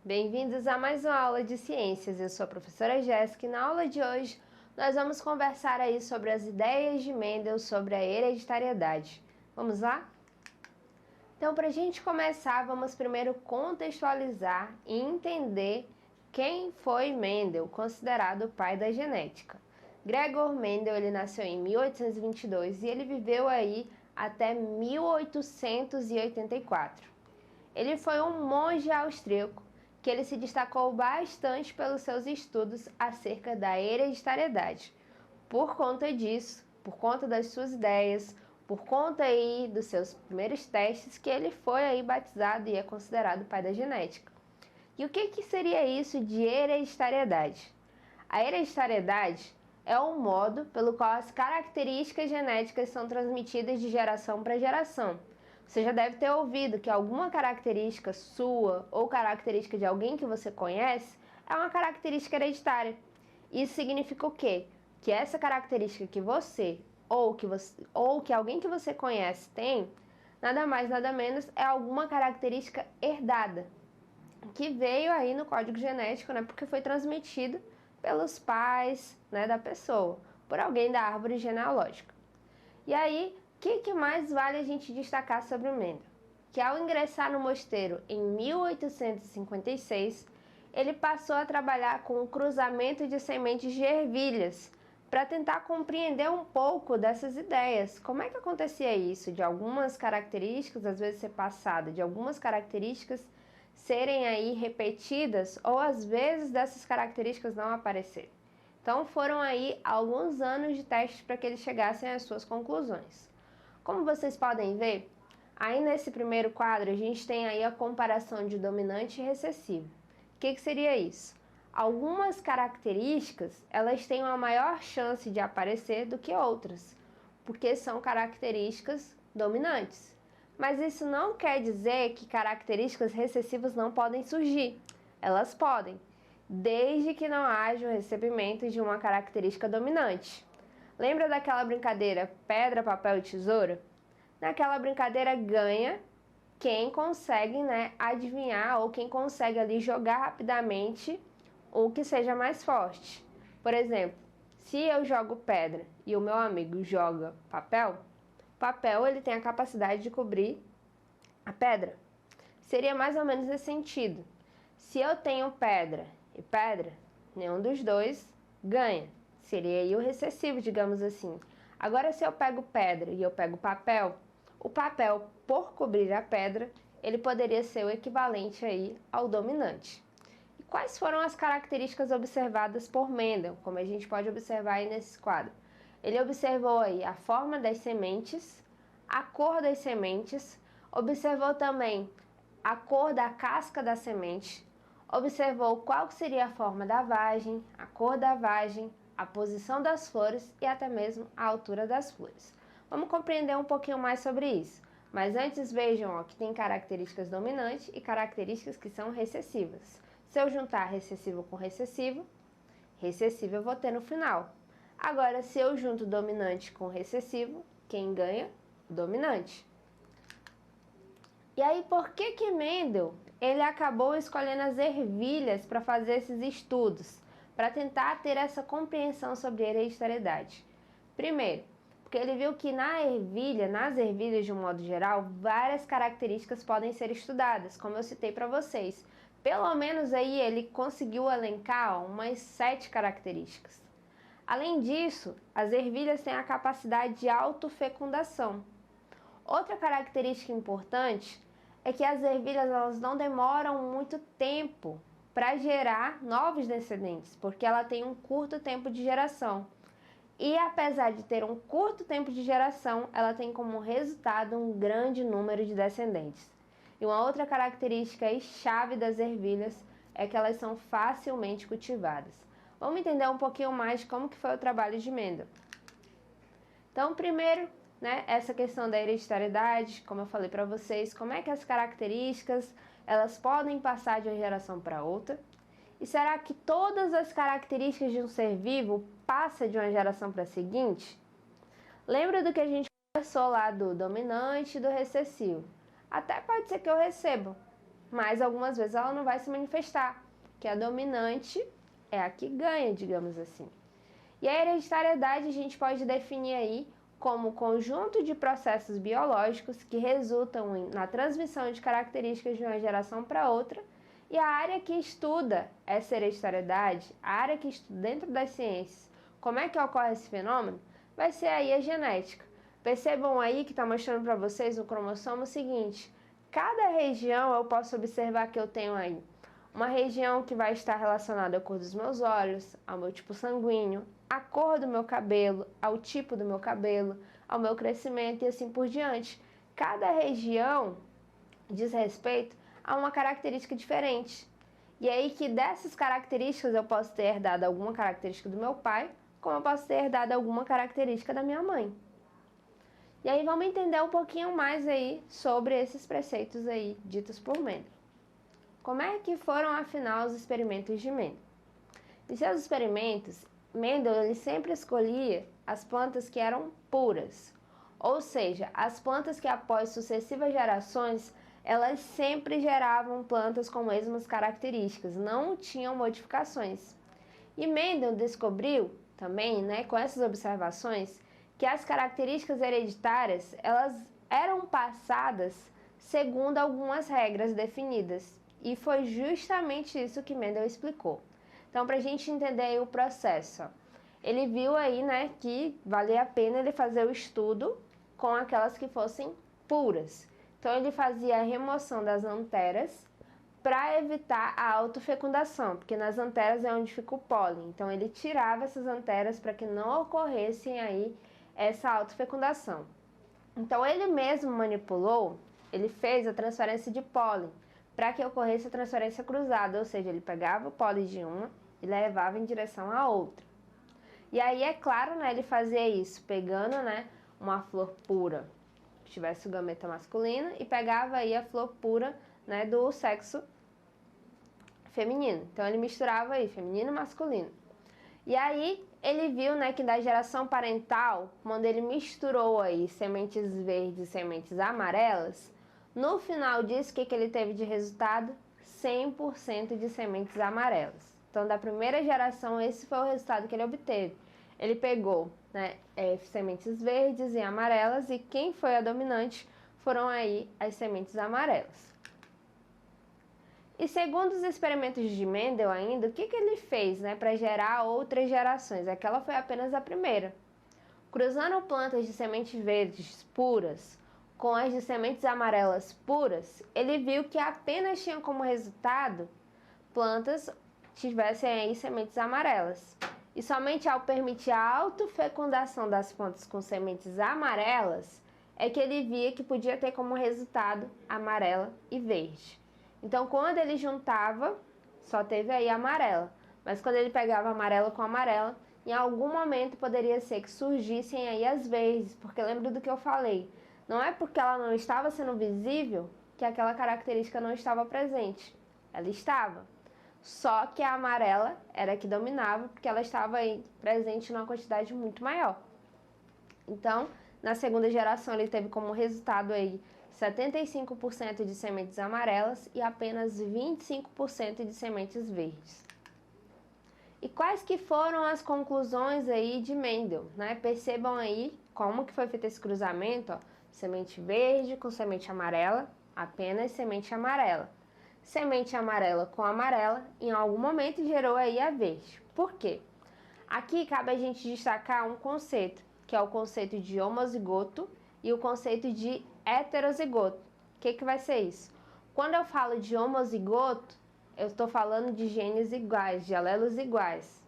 Bem-vindos a mais uma aula de ciências. Eu sou a professora Jéssica e na aula de hoje nós vamos conversar aí sobre as ideias de Mendel sobre a hereditariedade. Vamos lá? Então, para a gente começar, vamos primeiro contextualizar e entender quem foi Mendel, considerado o pai da genética. Gregor Mendel, ele nasceu em 1822 e ele viveu aí até 1884. Ele foi um monge austríaco que ele se destacou bastante pelos seus estudos acerca da hereditariedade. Por conta disso, por conta das suas ideias, por conta aí dos seus primeiros testes, que ele foi aí batizado e é considerado o pai da genética. E o que seria isso de hereditariedade? A hereditariedade é um modo pelo qual as características genéticas são transmitidas de geração para geração. Você já deve ter ouvido que alguma característica sua ou característica de alguém que você conhece é uma característica hereditária. Isso significa o quê? Que essa característica que você ou que alguém que você conhece tem, nada mais nada menos é alguma característica herdada, que veio aí no código genético, né, porque foi transmitido pelos pais, né, da pessoa, por alguém da árvore genealógica. E aí, o que mais vale a gente destacar sobre o Mendel? Que ao ingressar no mosteiro em 1856, ele passou a trabalhar com o cruzamento de sementes de ervilhas para tentar compreender um pouco dessas ideias. Como é que acontecia isso? De algumas características, às vezes ser passada, de algumas características serem aí repetidas ou às vezes dessas características não aparecerem. Então foram aí alguns anos de testes para que eles chegassem às suas conclusões. Como vocês podem ver, aí nesse primeiro quadro a gente tem aí a comparação de dominante e recessivo. O que seria isso? Algumas características, elas têm uma maior chance de aparecer do que outras, porque são características dominantes. Mas isso não quer dizer que características recessivas não podem surgir. Elas podem, desde que não haja o recebimento de uma característica dominante. Lembra daquela brincadeira pedra, papel e tesoura? Naquela brincadeira ganha quem consegue, né, adivinhar ou quem consegue ali jogar rapidamente o que seja mais forte. Por exemplo, se eu jogo pedra e o meu amigo joga papel, ele tem a capacidade de cobrir a pedra. Seria mais ou menos nesse sentido. Se eu tenho pedra e pedra, nenhum dos dois ganha. Seria aí o recessivo, digamos assim. Agora, se eu pego pedra e eu pego papel, o papel, por cobrir a pedra, ele poderia ser o equivalente aí ao dominante. E quais foram as características observadas por Mendel, como a gente pode observar aí nesse quadro? Ele observou aí a forma das sementes, a cor das sementes, observou também a cor da casca da semente, observou qual seria a forma da vagem, a cor da vagem, a posição das flores e até mesmo a altura das flores. Vamos compreender um pouquinho mais sobre isso. Mas antes vejam que tem características dominantes e características que são recessivas. Se eu juntar recessivo com recessivo eu vou ter no final. Agora, se eu junto dominante com recessivo, quem ganha? O dominante. E aí, por que Mendel ele acabou escolhendo as ervilhas para fazer esses estudos? Para tentar ter essa compreensão sobre hereditariedade. Primeiro, porque ele viu que nas ervilhas de um modo geral, várias características podem ser estudadas, como eu citei para vocês. Pelo menos aí ele conseguiu elencar umas 7 características. Além disso, as ervilhas têm a capacidade de autofecundação. Outra característica importante é que as ervilhas elas não demoram muito tempo para gerar novos descendentes, porque ela tem um curto tempo de geração. E apesar de ter um curto tempo de geração, ela tem como resultado um grande número de descendentes. E uma outra característica chave das ervilhas é que elas são facilmente cultivadas. Vamos entender um pouquinho mais de como que foi o trabalho de Mendel. Então, primeiro, né, essa questão da hereditariedade, como eu falei para vocês, como é que as características elas podem passar de uma geração para outra? E será que todas as características de um ser vivo passam de uma geração para a seguinte? Lembra do que a gente conversou lá do dominante e do recessivo? Até pode ser que eu receba mas algumas vezes ela não vai se manifestar, que a dominante é a que ganha, digamos assim. E a hereditariedade a gente pode definir aí como conjunto de processos biológicos que resultam na transmissão de características de uma geração para outra, e a área que estuda essa hereditariedade, a área que estuda dentro das ciências, como é que ocorre esse fenômeno, vai ser aí a genética. Percebam aí que está mostrando para vocês no cromossomo o seguinte: cada região eu posso observar que eu tenho aí uma região que vai estar relacionada à cor dos meus olhos, ao meu tipo sanguíneo, à cor do meu cabelo, ao tipo do meu cabelo, ao meu crescimento e assim por diante. Cada região diz respeito a uma característica diferente. E aí que dessas características eu posso ter herdado alguma característica do meu pai, como eu posso ter herdado alguma característica da minha mãe. E aí vamos entender um pouquinho mais aí sobre esses preceitos aí ditos por Mendel. Como é que foram afinal os experimentos de Mendel? Em seus experimentos, Mendel ele sempre escolhia as plantas que eram puras, ou seja, as plantas que após sucessivas gerações elas sempre geravam plantas com mesmas características, não tinham modificações. E Mendel descobriu também, com essas observações, que as características hereditárias elas eram passadas segundo algumas regras definidas. E foi justamente isso que Mendel explicou. Então, para a gente entender aí o processo, ele viu aí, que valia a pena ele fazer o estudo com aquelas que fossem puras. Então, ele fazia a remoção das anteras para evitar a autofecundação, porque nas anteras é onde fica o pólen. Então, ele tirava essas anteras para que não ocorressem aí essa autofecundação. Então, ele mesmo manipulou, ele fez a transferência de pólen para que ocorresse a transferência cruzada, ou seja, ele pegava o pólen de uma e levava em direção à outra. E aí, é claro, ele fazia isso pegando, uma flor pura, que tivesse o gameta masculino, e pegava aí a flor pura, do sexo feminino. Então, ele misturava aí feminino e masculino. E aí, ele viu, que da geração parental, quando ele misturou aí sementes verdes e sementes amarelas, no final disso, o que ele teve de resultado? 100% de sementes amarelas. Então, da primeira geração, esse foi o resultado que ele obteve. Ele pegou sementes verdes e amarelas, e quem foi a dominante foram aí as sementes amarelas. E segundo os experimentos de Mendel ainda, o que ele fez para gerar outras gerações? Aquela foi apenas a primeira. Cruzando plantas de sementes verdes puras com as de sementes amarelas puras, ele viu que apenas tinha como resultado plantas que tivessem aí sementes amarelas. E somente ao permitir a autofecundação das plantas com sementes amarelas, é que ele via que podia ter como resultado amarela e verde. Então, quando ele juntava, só teve aí a amarela. Mas quando ele pegava amarela com amarela, em algum momento poderia ser que surgissem aí as verdes, porque lembra do que eu falei? Não é porque ela não estava sendo visível que aquela característica não estava presente. Ela estava. Só que a amarela era a que dominava, porque ela estava aí presente numa quantidade muito maior. Então, na segunda geração, ele teve como resultado aí 75% de sementes amarelas e apenas 25% de sementes verdes. E quais que foram as conclusões aí de Mendel, Percebam aí como que foi feito esse cruzamento, ó. Semente verde com semente amarela, apenas semente amarela. Semente amarela com amarela, em algum momento gerou aí a verde. Por quê? Aqui cabe a gente destacar um conceito, que é o conceito de homozigoto e o conceito de heterozigoto. O que vai ser isso? Quando eu falo de homozigoto, eu estou falando de genes iguais, de alelos iguais.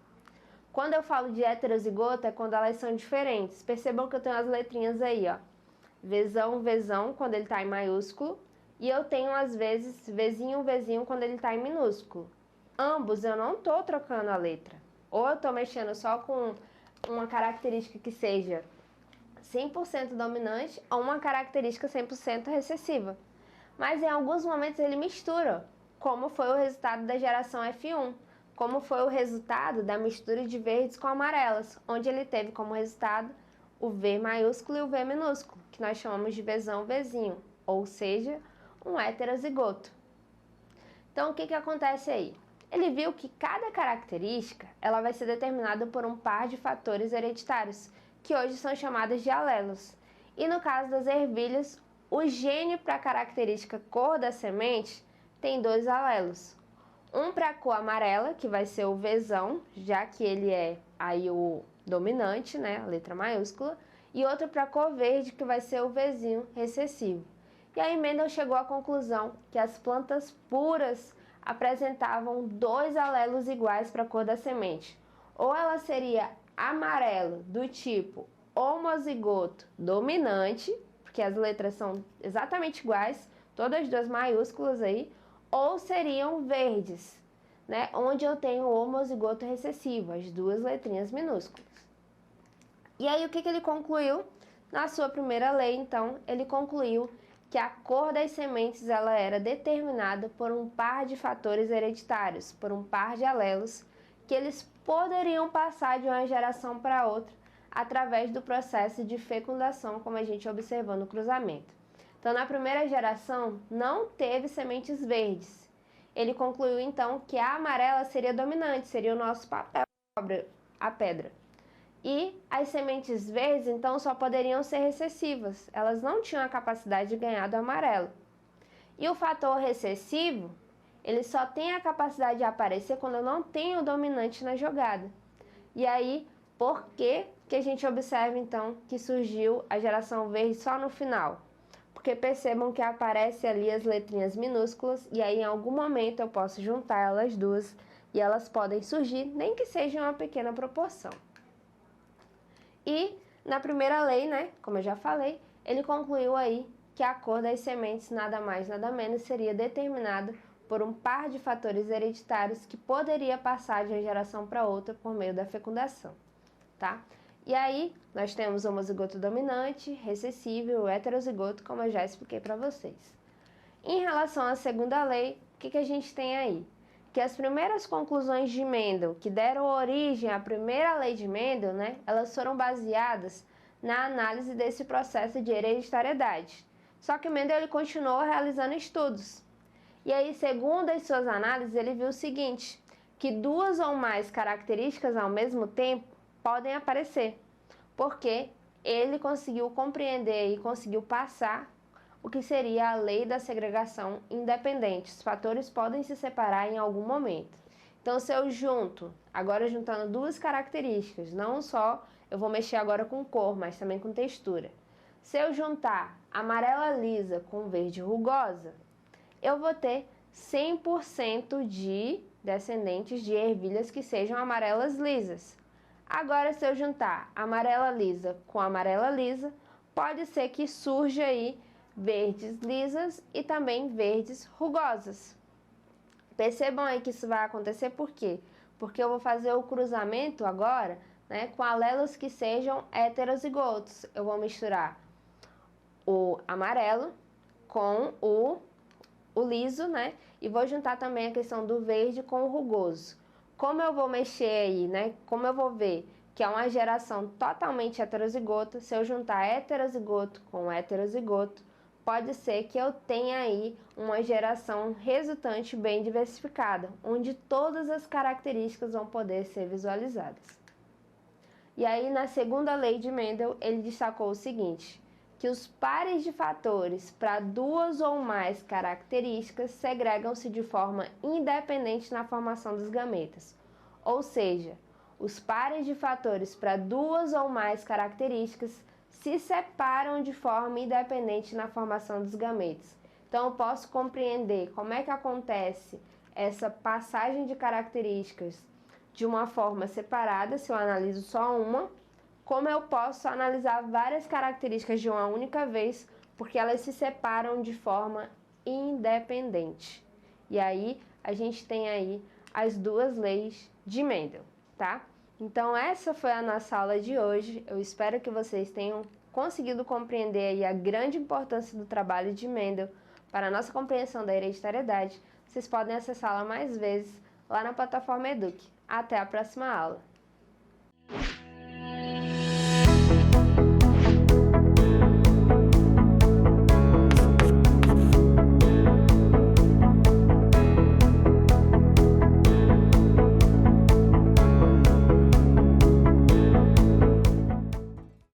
Quando eu falo de heterozigoto, é quando elas são diferentes. Percebam que eu tenho as letrinhas aí, ó. Vzão, Vzão, quando ele está em maiúsculo. E eu tenho, às vezes, Vzinho, Vzinho, quando ele está em minúsculo. Ambos eu não estou trocando a letra. Ou eu estou mexendo só com uma característica que seja 100% dominante ou uma característica 100% recessiva. Mas em alguns momentos ele mistura, como foi o resultado da geração F1, como foi o resultado da mistura de verdes com amarelas, onde ele teve como resultado o V maiúsculo e o V minúsculo, que nós chamamos de Vzão, Vzinho, ou seja, um heterozigoto. Então, o que acontece aí? Ele viu que cada característica ela vai ser determinada por um par de fatores hereditários, que hoje são chamados de alelos. E no caso das ervilhas, o gene para a característica cor da semente tem 2 alelos. Um para a cor amarela, que vai ser o Vzão, já que ele é aí o dominante, né, a letra maiúscula, e outro para a cor verde, que vai ser o Vzinho recessivo. E aí Mendel chegou à conclusão que as plantas puras apresentavam 2 alelos iguais para a cor da semente. Ou ela seria amarelo do tipo homozigoto dominante, porque as letras são exatamente iguais, todas 2 maiúsculas aí, ou seriam verdes, né, onde eu tenho o homozigoto recessivo, as 2 letrinhas minúsculas. E aí o que ele concluiu? Na sua primeira lei, então, ele concluiu que a cor das sementes ela era determinada por um par de fatores hereditários, por um par de alelos, que eles poderiam passar de uma geração para outra através do processo de fecundação, como a gente observou no cruzamento. Então, na primeira geração, não teve sementes verdes. Ele concluiu, então, que a amarela seria dominante, seria o nosso papel, a pedra. E as sementes verdes, então, só poderiam ser recessivas. Elas não tinham a capacidade de ganhar do amarelo. E o fator recessivo, ele só tem a capacidade de aparecer quando eu não tenho o dominante na jogada. E aí, por que a gente observa, então, que surgiu a geração verde só no final? Porque percebam que aparece ali as letrinhas minúsculas e aí em algum momento eu posso juntar elas duas e elas podem surgir, nem que seja em uma pequena proporção. E na primeira lei, né, como eu já falei, ele concluiu aí que a cor das sementes nada mais nada menos seria determinada por um par de fatores hereditários que poderia passar de uma geração para outra por meio da fecundação, tá? E aí, nós temos o homozigoto dominante, recessivo e o heterozigoto, como eu já expliquei para vocês. Em relação à segunda lei, o que a gente tem aí? Que as primeiras conclusões de Mendel, que deram origem à primeira lei de Mendel, né, elas foram baseadas na análise desse processo de hereditariedade. Só que Mendel ele continuou realizando estudos. E aí, segundo as suas análises, ele viu o seguinte, que 2 ou mais características ao mesmo tempo podem aparecer, porque ele conseguiu compreender e conseguiu passar o que seria a lei da segregação independente. Os fatores podem se separar em algum momento. Então, se eu junto, agora juntando 2 características, não só eu vou mexer agora com cor, mas também com textura. Se eu juntar amarela lisa com verde rugosa, eu vou ter 100% de descendentes de ervilhas que sejam amarelas lisas. Agora, se eu juntar amarela lisa com amarela lisa, pode ser que surja aí verdes lisas e também verdes rugosas. Percebam aí que isso vai acontecer por quê? Porque eu vou fazer o cruzamento agora, né, com alelos que sejam heterozigotos. Eu vou misturar o amarelo com o liso, né, e vou juntar também a questão do verde com o rugoso. Como eu vou mexer aí, né? Como eu vou ver que é uma geração totalmente heterozigota, se eu juntar heterozigoto com heterozigoto, pode ser que eu tenha aí uma geração resultante bem diversificada, onde todas as características vão poder ser visualizadas. E aí, na segunda lei de Mendel, ele destacou o seguinte, que os pares de fatores para 2 ou mais características segregam-se de forma independente na formação dos gametas. Ou seja, os pares de fatores para 2 ou mais características se separam de forma independente na formação dos gametas. Então, eu posso compreender como é que acontece essa passagem de características de uma forma separada, se eu analiso só uma, como eu posso analisar várias características de uma única vez, porque elas se separam de forma independente. E aí, a gente tem aí as 2 leis de Mendel, tá? Então, essa foi a nossa aula de hoje. Eu espero que vocês tenham conseguido compreender aí a grande importância do trabalho de Mendel para a nossa compreensão da hereditariedade. Vocês podem acessá-la mais vezes lá na plataforma Eduque. Até a próxima aula!